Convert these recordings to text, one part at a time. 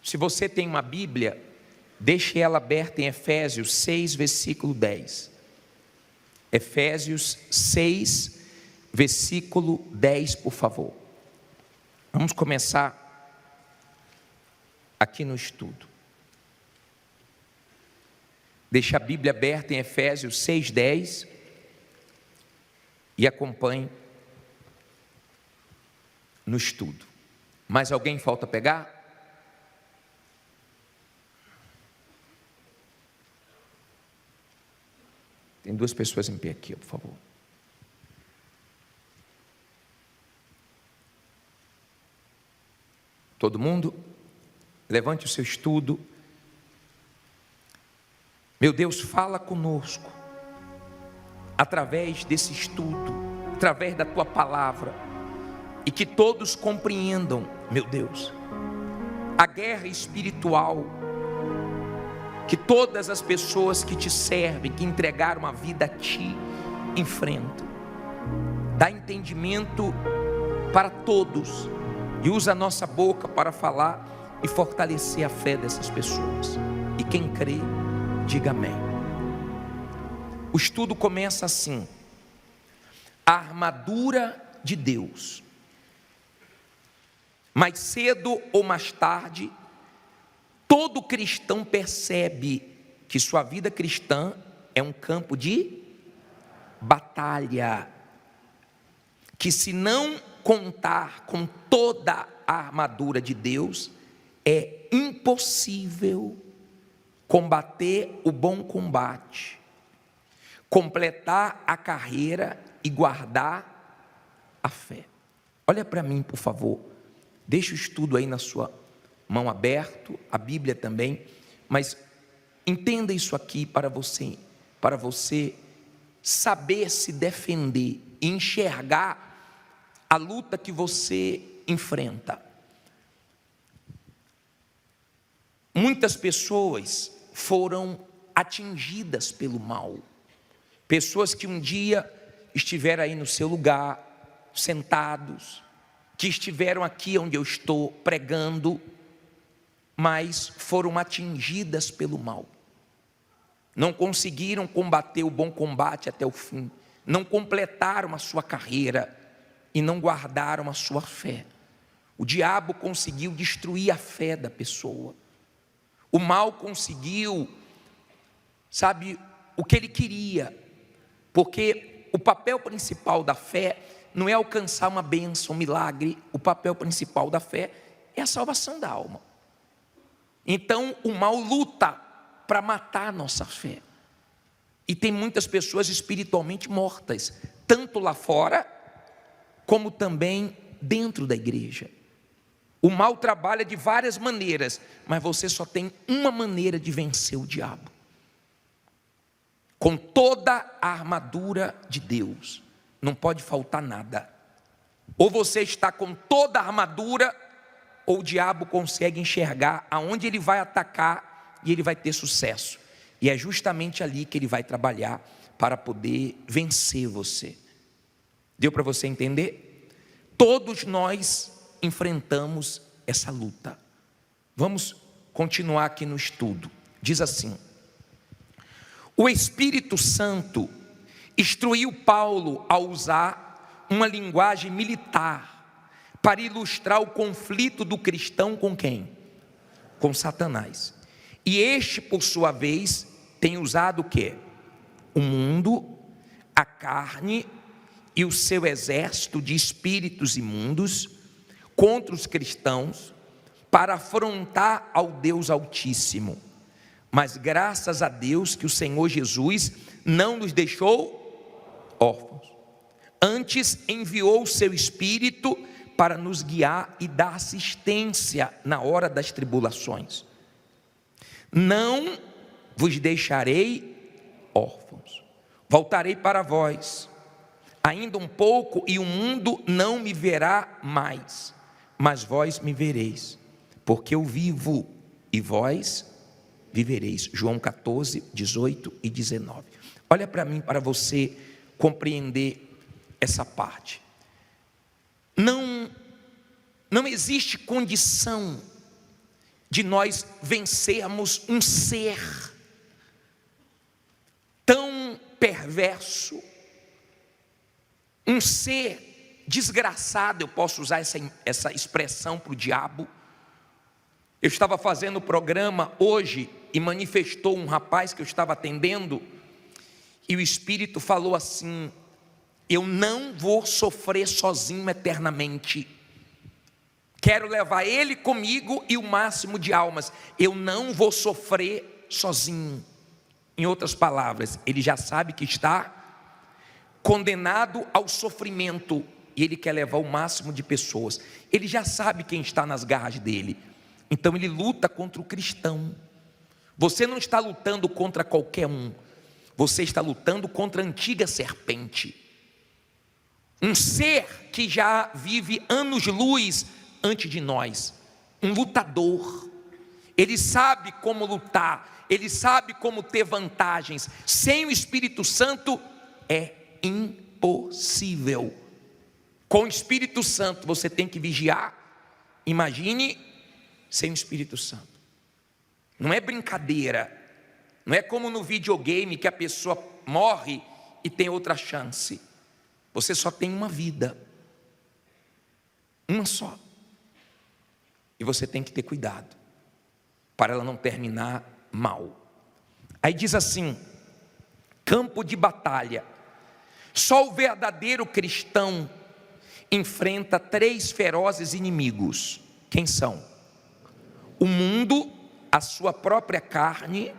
Se você tem uma Bíblia, deixe ela aberta em Efésios 6, versículo 10. Efésios 6, versículo 10, por favor. Vamos começar aqui no estudo. Deixe a Bíblia aberta em Efésios 6, 10 e acompanhe no estudo. Mais alguém falta pegar? Tem 2 pessoas em pé aqui, por favor. Todo mundo? Levante o seu estudo. Meu Deus, fala conosco, através desse estudo, através da Tua palavra, e que todos compreendam, meu Deus, a guerra espiritual, que todas as pessoas que Te servem, que entregaram a vida a Ti, enfrentam. Dá entendimento para todos, e usa a nossa boca para falar e fortalecer a fé dessas pessoas. E quem crê, diga amém. O estudo começa assim: a armadura de Deus. Mais cedo ou mais tarde, todo cristão percebe que sua vida cristã é um campo de batalha, que se não contar com toda a armadura de Deus, é impossível combater o bom combate, completar a carreira e guardar a fé. Olha para mim, por favor. Deixa o estudo aí na sua mão aberto, a Bíblia também, mas entenda isso aqui para você saber se defender e enxergar a luta que você enfrenta. Muitas pessoas foram atingidas pelo mal. Pessoas que um dia estiveram aí no seu lugar, sentados, que estiveram aqui onde eu estou pregando, mas foram atingidas pelo mal. Não conseguiram combater o bom combate até o fim, não completaram a sua carreira e não guardaram a sua fé. O diabo conseguiu destruir a fé da pessoa. O mal conseguiu, sabe, o que ele queria, porque o papel principal da fé não é alcançar uma bênção, um milagre. O papel principal da fé é a salvação da alma. Então o mal luta para matar a nossa fé, e tem muitas pessoas espiritualmente mortas, tanto lá fora, como também dentro da igreja. O mal trabalha de várias maneiras, mas você só tem uma maneira de vencer o diabo: com toda a armadura de Deus. Não pode faltar nada. Ou você está com toda a armadura, ou o diabo consegue enxergar aonde ele vai atacar e ele vai ter sucesso. E é justamente ali que ele vai trabalhar para poder vencer você. Deu para você entender? Todos nós enfrentamos essa luta. Vamos continuar aqui no estudo. Diz assim: o Espírito Santo instruiu Paulo a usar uma linguagem militar para ilustrar o conflito do cristão com quem? Com Satanás. E este, por sua vez, tem usado o quê? O mundo, a carne e o seu exército de espíritos imundos contra os cristãos para afrontar ao Deus Altíssimo. Mas graças a Deus que o Senhor Jesus não nos deixou órfãos. Antes enviou o seu Espírito para nos guiar e dar assistência na hora das tribulações. Não vos deixarei órfãos, voltarei para vós. Ainda um pouco e o mundo não me verá mais, mas vós me vereis, porque eu vivo e vós vivereis. João 14, 18 e 19. Olha para mim, para você compreender essa parte. Não existe condição de nós vencermos um ser tão perverso, um ser desgraçado, eu posso usar essa expressão para o diabo. Eu estava fazendo o programa hoje e manifestou um rapaz que eu estava atendendo, e o Espírito falou assim: eu não vou sofrer sozinho eternamente, quero levar ele comigo e o máximo de almas, eu não vou sofrer sozinho. Em outras palavras, ele já sabe que está condenado ao sofrimento, e ele quer levar o máximo de pessoas. Ele já sabe quem está nas garras dele, então ele luta contra o cristão. Você não está lutando contra qualquer um, você está lutando contra a antiga serpente, um ser que já vive anos-luz antes de nós, um lutador. Ele sabe como lutar, ele sabe como ter vantagens. Sem o Espírito Santo é impossível. Com o Espírito Santo você tem que vigiar. Imagine sem o Espírito Santo. Não é brincadeira, não é como no videogame que a pessoa morre e tem outra chance. Você só tem uma vida, uma só, e você tem que ter cuidado para ela não terminar mal. Aí diz assim: campo de batalha. Só o verdadeiro cristão enfrenta 3 ferozes inimigos. Quem são? O mundo, a sua própria carne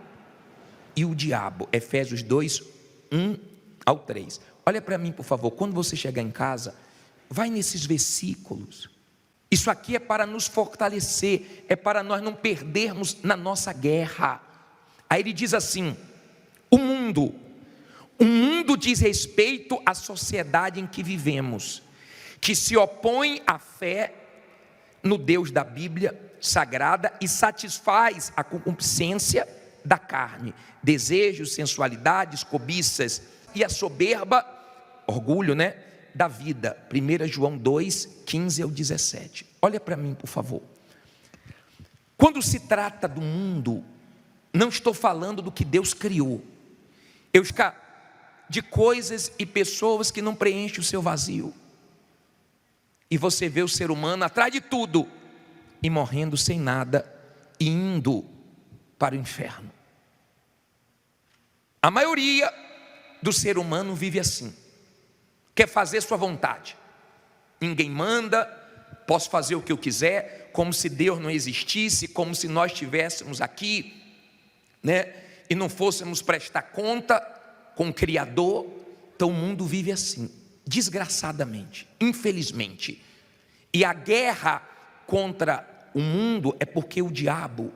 e o diabo. Efésios 2, 1 ao 3. Olha para mim, por favor, quando você chegar em casa, vai nesses versículos. Isso aqui é para nos fortalecer, é para nós não perdermos na nossa guerra. Aí ele diz assim: o mundo diz respeito à sociedade em que vivemos, que se opõe à fé no Deus da Bíblia Sagrada e satisfaz a concupiscência da carne, desejos, sensualidades, cobiças e a soberba, orgulho, da vida. 1 João 2, 15 ao 17. Olha para mim, por favor. Quando se trata do mundo, não estou falando do que Deus criou. Eu estou de coisas e pessoas que não preenchem o seu vazio. E você vê o ser humano atrás de tudo e morrendo sem nada e indo para o inferno. A maioria do ser humano vive assim, quer fazer sua vontade, ninguém manda, posso fazer o que eu quiser, como se Deus não existisse, como se nós estivéssemos aqui, e não fôssemos prestar conta com o Criador. Então o mundo vive assim, desgraçadamente, infelizmente. E a guerra contra o mundo é porque o diabo,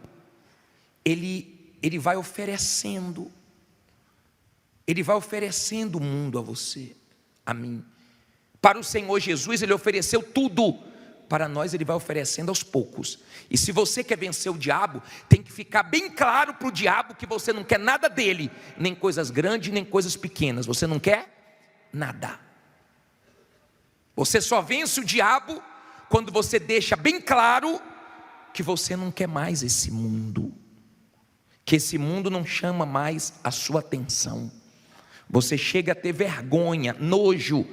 ele vai oferecendo o mundo a você, a mim. Para o Senhor Jesus ele ofereceu tudo, para nós ele vai oferecendo aos poucos. E se você quer vencer o diabo, tem que ficar bem claro para o diabo que você não quer nada dele, nem coisas grandes, nem coisas pequenas, você não quer nada. Você só vence o diabo quando você deixa bem claro que você não quer mais esse mundo, que esse mundo não chama mais a sua atenção. Você chega a ter vergonha, nojo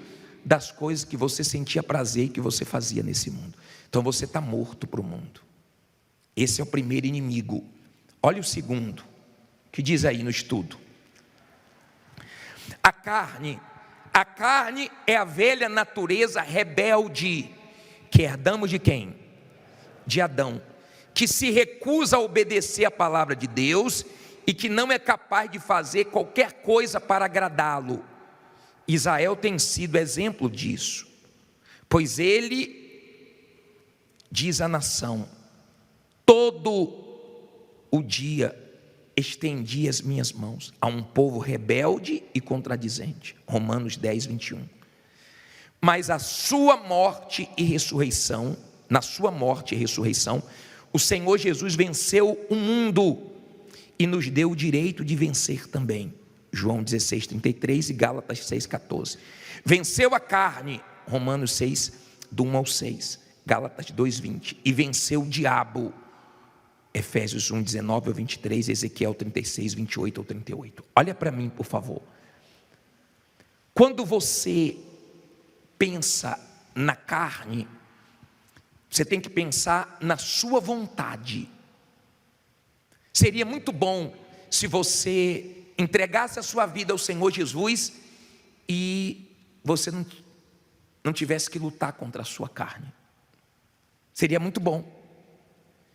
das coisas que você sentia prazer e que você fazia nesse mundo. Então você está morto para o mundo. Esse é o primeiro inimigo. Olha o segundo, que diz aí no estudo: a carne é a velha natureza rebelde que herdamos de quem? De Adão, que se recusa a obedecer a palavra de Deus e que não é capaz de fazer qualquer coisa para agradá-lo. Israel tem sido exemplo disso, pois ele diz à nação: todo o dia estendi as minhas mãos a um povo rebelde e contradizente. Romanos 10, 21. Mas na sua morte e ressurreição, o Senhor Jesus venceu o mundo e nos deu o direito de vencer também. João 16, 33 e Gálatas 6, 14. Venceu a carne, Romanos 6, do 1 ao 6, Gálatas 2, 20. E venceu o diabo, Efésios 1, 19 ao 23, Ezequiel 36, 28 ao 38. Olha para mim, por favor. Quando você pensa na carne, você tem que pensar na sua vontade. Seria muito bom se você entregasse a sua vida ao Senhor Jesus e você não tivesse que lutar contra a sua carne. Seria muito bom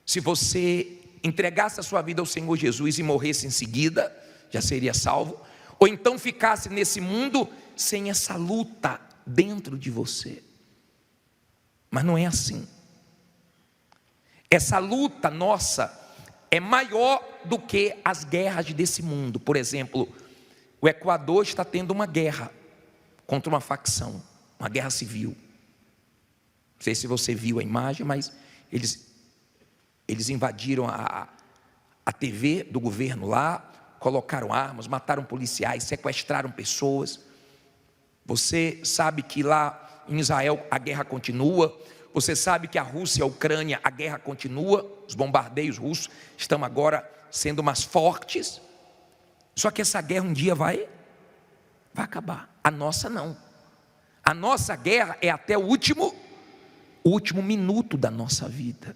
se você entregasse a sua vida ao Senhor Jesus e morresse em seguida, já seria salvo. Ou então ficasse nesse mundo sem essa luta dentro de você. Mas não é assim. Essa luta nossa é maior do que as guerras desse mundo. Por exemplo, o Equador está tendo uma guerra contra uma facção, uma guerra civil. Não sei se você viu a imagem, mas eles invadiram a TV do governo lá, colocaram armas, mataram policiais, sequestraram pessoas. Você sabe que lá em Israel a guerra continua. Você sabe que a Rússia e a Ucrânia, a guerra continua. Os bombardeios russos estão agora sendo mais fortes. Só que essa guerra um dia vai acabar. A nossa não. A nossa guerra é até o último minuto da nossa vida.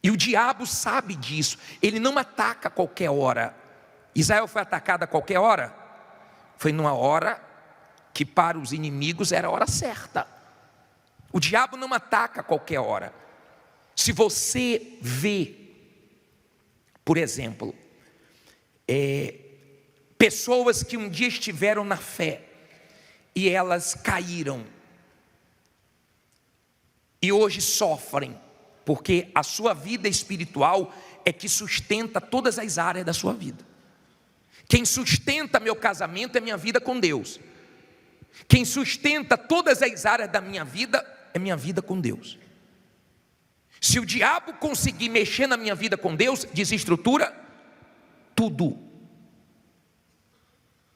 E o diabo sabe disso. Ele não ataca a qualquer hora. Israel foi atacada a qualquer hora? Foi numa hora que para os inimigos era a hora certa. O diabo não ataca a qualquer hora. Se você vê, por exemplo, pessoas que um dia estiveram na fé e elas caíram e hoje sofrem, porque a sua vida espiritual é que sustenta todas as áreas da sua vida. Quem sustenta meu casamento é minha vida com Deus. Quem sustenta todas as áreas da minha vida é minha vida com Deus. Se o diabo conseguir mexer na minha vida com Deus, desestrutura tudo.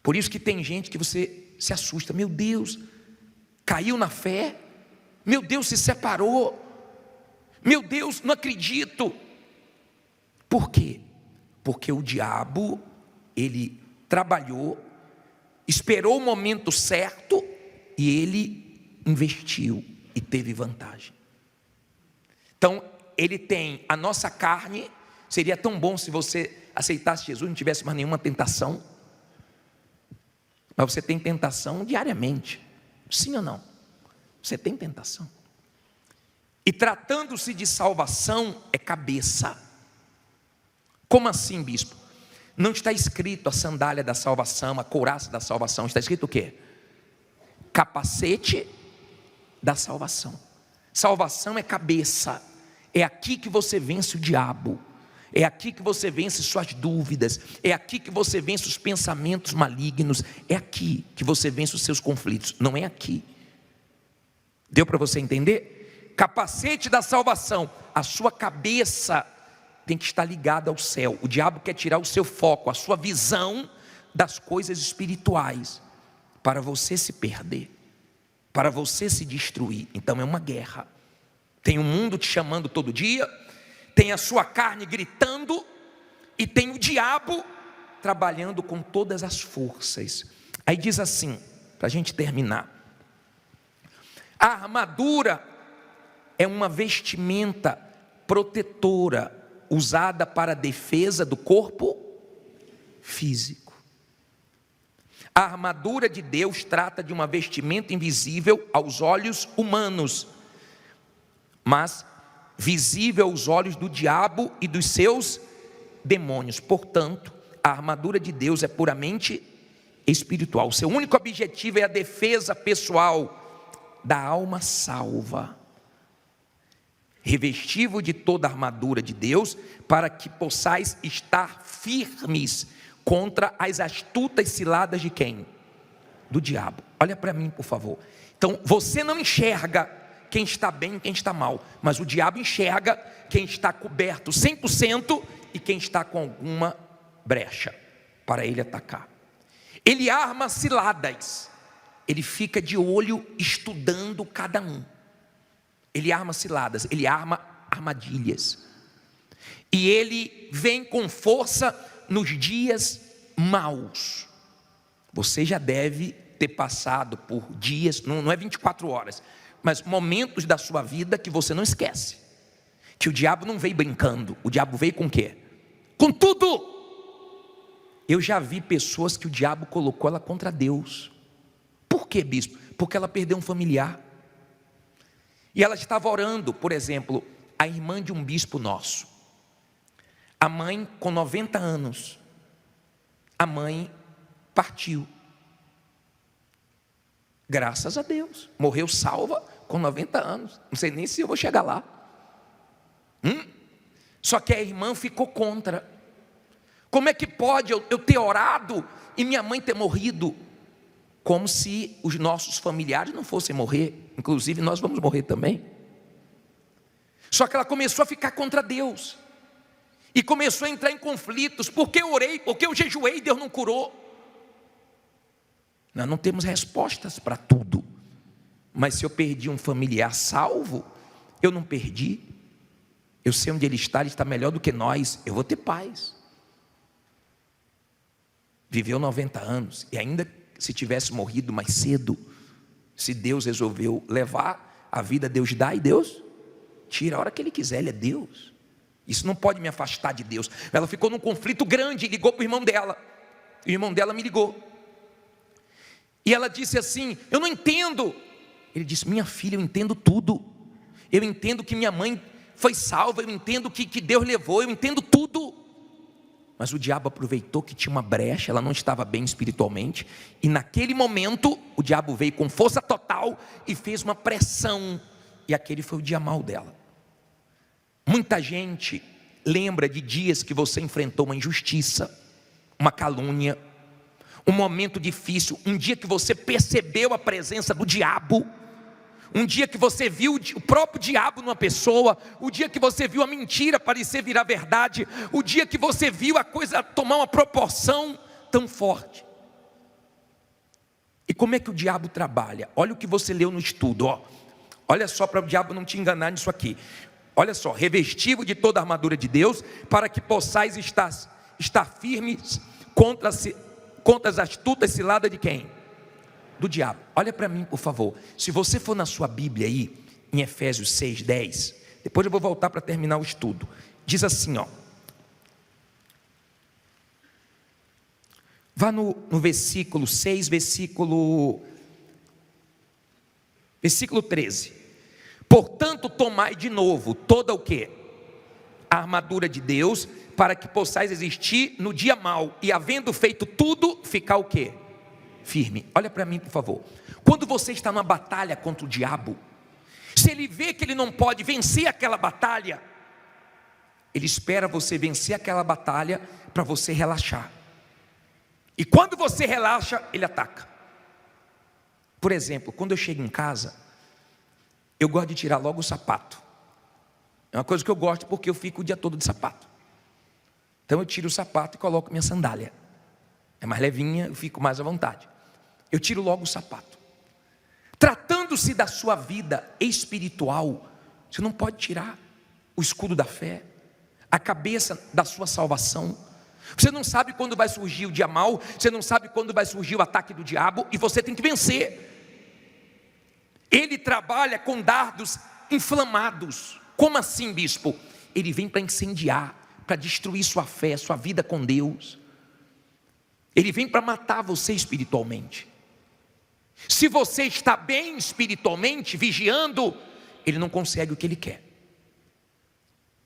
Por isso que tem gente que você se assusta. Meu Deus, caiu na fé. Meu Deus, se separou. Meu Deus, não acredito. Por quê? Porque o diabo, ele trabalhou, esperou o momento certo e ele investiu e teve vantagem. Então, ele tem a nossa carne. Seria tão bom se você aceitasse Jesus e não tivesse mais nenhuma tentação. Mas você tem tentação diariamente. Sim ou não? Você tem tentação. E tratando-se de salvação, é cabeça. Como assim, bispo? Não está escrito a sandália da salvação, a couraça da salvação. Está escrito o quê? Capacete da salvação. Salvação é cabeça. É aqui que você vence o diabo. É aqui que você vence suas dúvidas. É aqui que você vence os pensamentos malignos. É aqui que você vence os seus conflitos. Não é aqui. Deu para você entender? Capacete da salvação. A sua cabeça tem que estar ligada ao céu. O diabo quer tirar o seu foco, a sua visão das coisas espirituais, para você se perder, para você se destruir. Então é uma guerra. Tem o mundo te chamando todo dia, tem a sua carne gritando, e tem o diabo trabalhando com todas as forças. Aí diz assim, para a gente terminar: a armadura é uma vestimenta protetora, usada para a defesa do corpo físico. A armadura de Deus trata de uma vestimenta invisível aos olhos humanos, mas visível aos olhos do diabo e dos seus demônios. Portanto, a armadura de Deus é puramente espiritual. Seu único objetivo é a defesa pessoal da alma salva. Revesti-vos de toda a armadura de Deus, para que possais estar firmes contra as astutas ciladas de quem? Do diabo. Olha para mim, por favor. Então, você não enxerga quem está bem e quem está mal, mas o diabo enxerga quem está coberto 100% e quem está com alguma brecha para ele atacar. Ele arma ciladas, ele fica de olho estudando cada um. Ele arma ciladas, ele arma armadilhas. e ele vem com força nos dias maus. Você já deve ter passado por dias, não é 24 horas, mas momentos da sua vida que você não esquece. Que o diabo não veio brincando, o diabo veio com o quê? Com tudo. Eu já vi pessoas que o diabo colocou ela contra Deus. Por quê, bispo? Porque ela perdeu um familiar. E ela estava orando, por exemplo, a irmã de um bispo nosso. A mãe com 90 anos. A mãe partiu. Graças a Deus. Morreu salva com 90 anos. Não sei nem se eu vou chegar lá. Só que a irmã ficou contra. Como é que pode eu ter orado e minha mãe ter morrido? Como se os nossos familiares não fossem morrer. Inclusive nós vamos morrer também. Só que ela começou a ficar contra Deus. E começou a entrar em conflitos. Porque eu orei, porque eu jejuei e Deus não curou. Nós não temos respostas para tudo. Mas se eu perdi um familiar salvo, eu não perdi. Eu sei onde ele está melhor do que nós. Eu vou ter paz. Viveu 90 anos. E ainda se tivesse morrido mais cedo, se Deus resolveu levar a vida, Deus dá e Deus tira a hora que Ele quiser. Ele é Deus. Isso não pode me afastar de Deus. Ela ficou num conflito grande e ligou para o irmão dela. O irmão dela me ligou. E ela disse assim: eu não entendo. Ele disse: minha filha, eu entendo tudo. Eu entendo que minha mãe foi salva. Eu entendo que Deus levou. Eu entendo tudo. Mas o diabo aproveitou que tinha uma brecha. Ela não estava bem espiritualmente. E naquele momento o diabo veio com força total e fez uma pressão. E aquele foi o dia mau dela. Muita gente lembra de dias que você enfrentou uma injustiça, uma calúnia, um momento difícil, um dia que você percebeu a presença do diabo, um dia que você viu o próprio diabo numa pessoa, o dia que você viu a mentira parecer virar verdade, o dia que você viu a coisa tomar uma proporção tão forte. E como é que o diabo trabalha? Olha o que você leu no estudo, ó. Olha só, para o diabo não te enganar nisso aqui. Olha só: revestido de toda a armadura de Deus, para que possais estar firmes contra as astutas ciladas de quem? Do diabo. Olha para mim, por favor. Se você for na sua Bíblia aí, em Efésios 6:10, depois eu vou voltar para terminar o estudo. Diz assim, ó. Vá no versículo 6, versículo 13. Portanto, tomai de novo toda o quê? A armadura de Deus, para que possais existir no dia mau, e havendo feito tudo, ficar o quê? Firme. Olha para mim, por favor. Quando você está numa batalha contra o diabo, se ele vê que ele não pode vencer aquela batalha, ele espera você vencer aquela batalha para você relaxar. E quando você relaxa, ele ataca. Por exemplo, quando eu chego em casa, eu gosto de tirar logo o sapato. É uma coisa que eu gosto porque eu fico o dia todo de sapato. Então eu tiro o sapato e coloco minha sandália. É mais levinha, eu fico mais à vontade. Eu tiro logo o sapato. Tratando-se da sua vida espiritual, você não pode tirar o escudo da fé, a cabeça da sua salvação. Você não sabe quando vai surgir o dia mau, você não sabe quando vai surgir o ataque do diabo, e você tem que vencer. Ele trabalha com dardos inflamados. Como assim, bispo? Ele vem para incendiar, para destruir sua fé, sua vida com Deus. Ele vem para matar você espiritualmente. Se você está bem espiritualmente, vigiando, ele não consegue o que ele quer.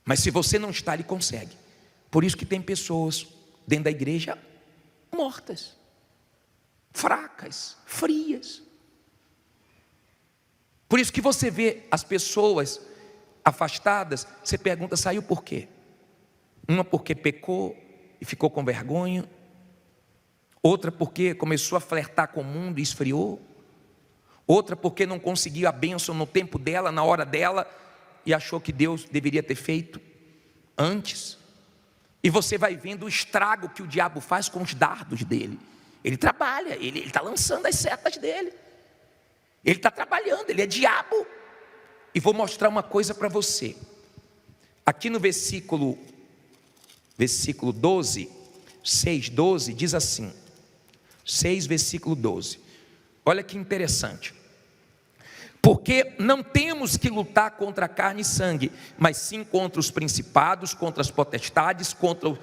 Mas se você não está, ele consegue. Por isso que tem pessoas dentro da igreja mortas, fracas, frias. Por isso que você vê as pessoas afastadas, você pergunta: saiu por quê? Uma porque pecou e ficou com vergonha, outra porque começou a flertar com o mundo e esfriou, outra porque não conseguiu a bênção no tempo dela, na hora dela, e achou que Deus deveria ter feito antes. E você vai vendo o estrago que o diabo faz com os dardos dele. Ele trabalha, ele está lançando as setas dele. Ele está trabalhando, ele é diabo. E vou mostrar uma coisa para você. Aqui no versículo versículo 12, 6, 12, diz assim, 6, versículo 12, olha que interessante. Porque não temos que lutar contra carne e sangue, mas sim contra os principados, contra as potestades, contra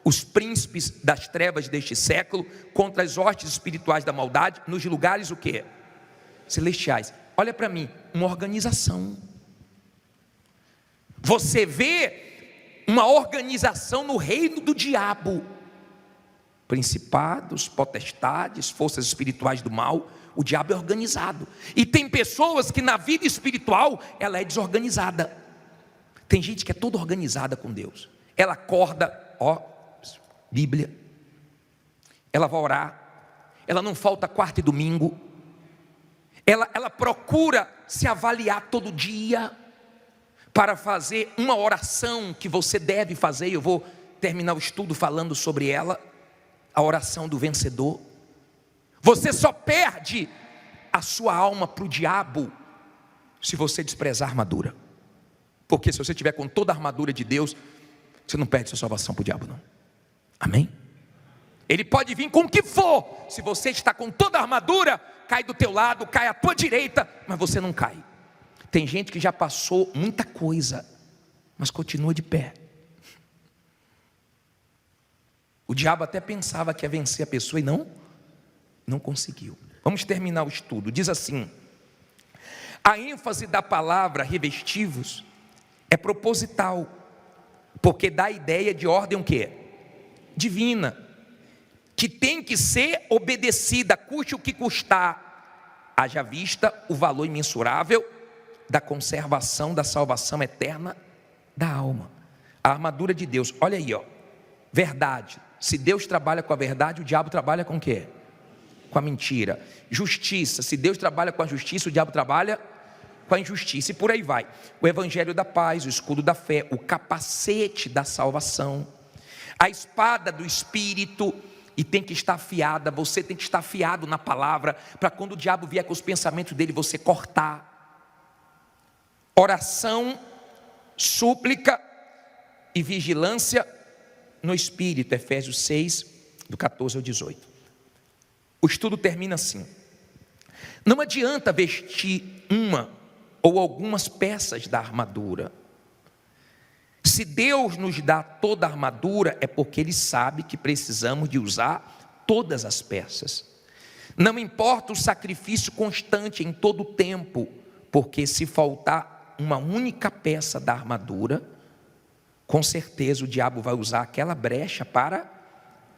os príncipes das trevas deste século, contra as hostes espirituais da maldade, nos lugares o quê? Celestiais. Olha para mim, uma organização. Você vê uma organização no reino do diabo. Principados, potestades, forças espirituais do mal. O diabo é organizado. E tem pessoas que na vida espiritual ela é desorganizada. Tem gente que é toda organizada com Deus. Ela acorda, Bíblia. Ela vai orar. Ela não falta quarta e domingo. Ela procura se avaliar todo dia para fazer uma oração que você deve fazer. Eu vou terminar o estudo falando sobre ela. A oração do vencedor. Você só perde a sua alma para o diabo se você desprezar a armadura. Porque se você estiver com toda a armadura de Deus, você não perde sua salvação para o diabo não. Amém? Ele pode vir com o que for. Se você está com toda a armadura, cai do teu lado, cai à tua direita, mas você não cai. Tem gente que já passou muita coisa, mas continua de pé. O diabo até pensava que ia vencer a pessoa e não conseguiu. Vamos terminar o estudo. Diz assim: a ênfase da palavra revestivos é proposital, porque dá a ideia de ordem o quê? Divina, que tem que ser obedecida, custe o que custar, haja vista o valor imensurável da conservação da salvação eterna da alma. A armadura de Deus, olha aí, verdade. Se Deus trabalha com a verdade, o diabo trabalha com o quê? Com a mentira. Justiça, se Deus trabalha com a justiça, o diabo trabalha com a injustiça, e por aí vai. O evangelho da paz, o escudo da fé, o capacete da salvação, a espada do Espírito, e tem que estar afiada. Você tem que estar afiado na palavra, para quando o diabo vier com os pensamentos dele, você cortar. Oração, súplica e vigilância no Espírito, Efésios 6, do 14 ao 18. O estudo termina assim: não adianta vestir uma ou algumas peças da armadura. Se Deus nos dá toda a armadura, é porque Ele sabe que precisamos de usar todas as peças. Não importa o sacrifício constante em todo o tempo, porque se faltar uma única peça da armadura, com certeza o diabo vai usar aquela brecha para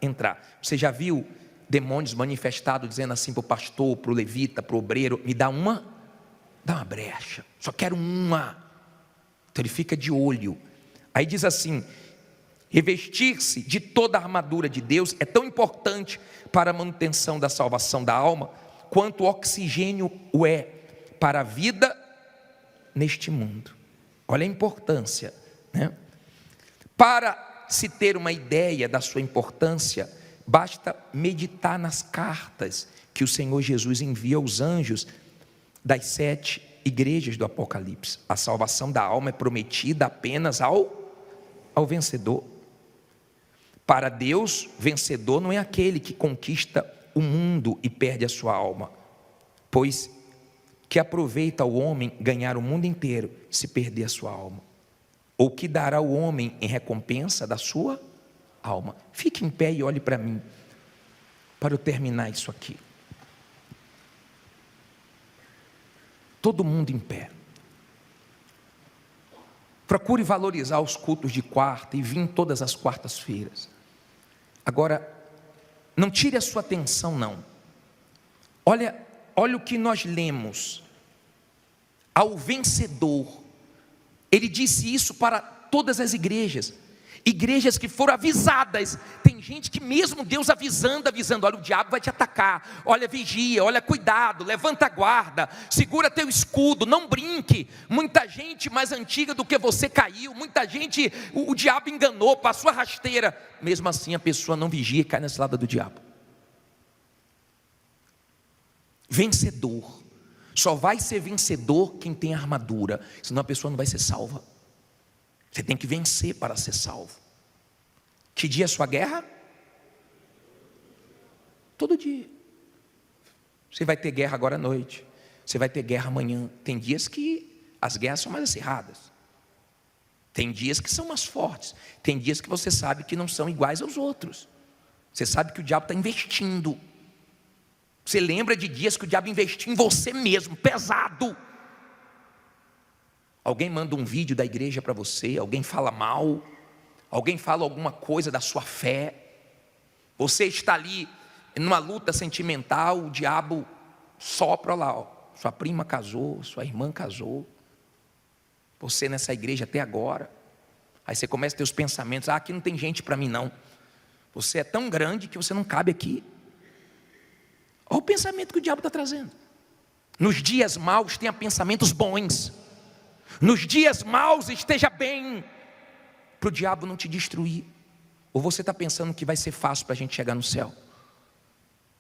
entrar. Você já viu demônios manifestados dizendo assim para o pastor, para o levita, para o obreiro: me dá uma brecha, só quero uma. Então ele fica de olho. Aí diz assim: revestir-se de toda a armadura de Deus é tão importante para a manutenção da salvação da alma, quanto o oxigênio o é para a vida neste mundo. Olha a importância, né? Para se ter uma ideia da sua importância, basta meditar nas cartas que o Senhor Jesus envia aos anjos das 7 igrejas do Apocalipse. A salvação da alma é prometida apenas ao vencedor. Para Deus, vencedor não é aquele que conquista o mundo e perde a sua alma, pois que aproveita o homem ganhar o mundo inteiro se perder a sua alma? Ou que dará o homem em recompensa da sua alma? Fique em pé e olhe para mim, para eu terminar isso aqui. Todo mundo em pé. Procure valorizar os cultos de quarta e vir todas as quartas-feiras. Agora, não tire a sua atenção não. Olha o que nós lemos. Ao vencedor. Ele disse isso para todas as igrejas. Igrejas que foram avisadas. Tem gente que mesmo Deus avisando, olha, o diabo vai te atacar, olha, vigia, olha, cuidado, levanta a guarda, segura teu escudo, não brinque. Muita gente mais antiga do que você caiu, muita gente, o diabo enganou, passou a rasteira, mesmo assim a pessoa não vigia e cai nessa lado do diabo. Vencedor, só vai ser vencedor quem tem armadura, senão a pessoa não vai ser salva. Você tem que vencer para ser salvo. Que dia é a sua guerra? Todo dia. Você vai ter guerra agora à noite, você vai ter guerra amanhã. Tem dias que as guerras são mais acirradas, tem dias que são mais fortes, tem dias que você sabe que não são iguais aos outros. Você sabe que o diabo está investindo. Você lembra de dias que o diabo investiu em você mesmo, pesado. Alguém manda um vídeo da igreja para você, alguém fala mal, alguém fala alguma coisa da sua fé. Você está ali numa luta sentimental, o diabo sopra lá, ó. Sua prima casou, sua irmã casou, você nessa igreja até agora. Aí você começa a ter os pensamentos: aqui não tem gente para mim não. Você é tão grande que você não cabe aqui. Olha o pensamento que o diabo está trazendo. Nos dias maus tenha pensamentos bons. Nos dias maus esteja bem, para o diabo não te destruir. Ou você está pensando que vai ser fácil para a gente chegar no céu?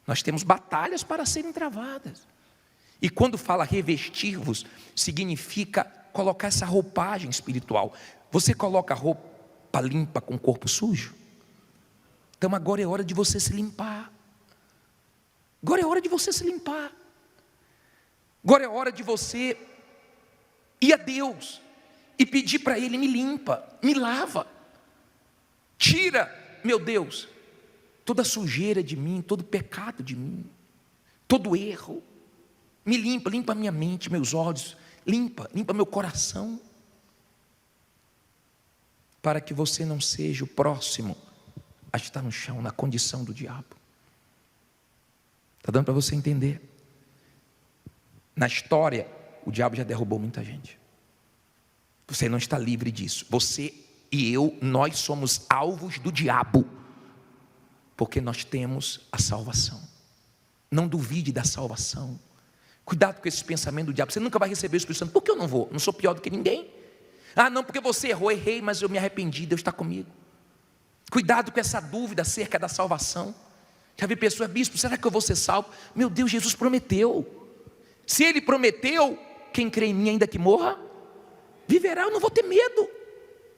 Nós temos batalhas para serem travadas. E quando fala revestir-vos, significa colocar essa roupagem espiritual. Você coloca roupa limpa com o corpo sujo? Então agora é hora de você se limpar. Agora é hora de você se limpar. Agora é hora de você ir a Deus e pedir para Ele: me limpa, me lava. Tira, meu Deus, toda sujeira de mim, todo pecado de mim, todo erro. Me limpa, limpa a minha mente, meus olhos, limpa meu coração. Para que você não seja o próximo a estar no chão, na condição do diabo. Está dando para você entender? Na história, o diabo já derrubou muita gente. Você não está livre disso. Você e eu, nós somos alvos do diabo, porque nós temos a salvação. Não duvide da salvação. Cuidado com esse pensamento do diabo. Você nunca vai receber o Espírito Santo. Por que eu não vou? Não sou pior do que ninguém. Ah, não, porque você errou. Errei, mas eu me arrependi, Deus está comigo. Cuidado com essa dúvida acerca da salvação. Já vi pessoas: bispo, será que eu vou ser salvo? Meu Deus, Jesus prometeu. Se Ele prometeu, quem crê em mim, ainda que morra, viverá. Eu não vou ter medo.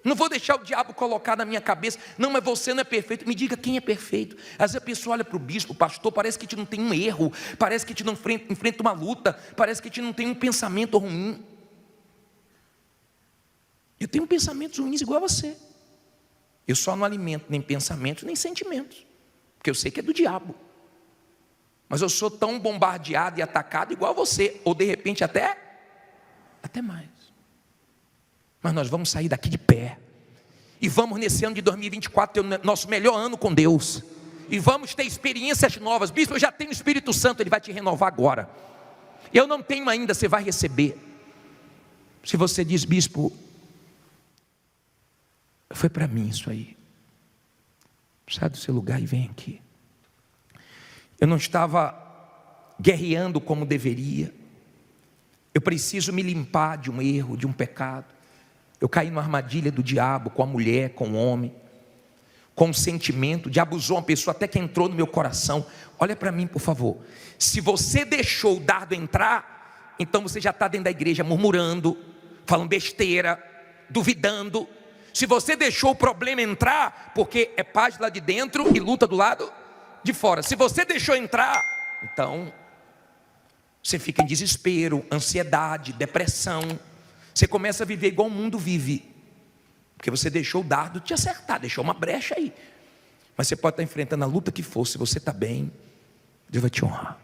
Não vou deixar o diabo colocar na minha cabeça: não, mas você não é perfeito. Me diga quem é perfeito. Às vezes a pessoa olha para o bispo, o pastor, parece que a gente não tem um erro, parece que a gente não enfrenta uma luta, parece que a gente não tem um pensamento ruim. Eu tenho pensamentos ruins igual a você. Eu só não alimento nem pensamentos, nem sentimentos, porque eu sei que é do diabo. Mas eu sou tão bombardeado e atacado igual a você, ou de repente até mais. Mas nós vamos sair daqui de pé, e vamos nesse ano de 2024 ter o nosso melhor ano com Deus, e vamos ter experiências novas. Bispo, eu já tenho o Espírito Santo, Ele vai te renovar agora. Eu não tenho ainda, você vai receber. Se você diz: bispo, foi para mim isso aí, sai do seu lugar e vem aqui. Eu não estava guerreando como deveria. Eu preciso me limpar de um erro, de um pecado. Eu caí numa armadilha do diabo, com a mulher, com o homem, com o sentimento. O diabo usou uma pessoa até que entrou no meu coração. Olha para mim, por favor. Se você deixou o dardo entrar, então você já está dentro da igreja murmurando, falando besteira, duvidando. Se você deixou o problema entrar, porque é paz lá de dentro e luta do lado de fora. Se você deixou entrar, então você fica em desespero, ansiedade, depressão. Você começa a viver igual o mundo vive, porque você deixou o dardo te acertar, deixou uma brecha aí. Mas você pode estar enfrentando a luta que for. Se você está bem, Deus vai te honrar.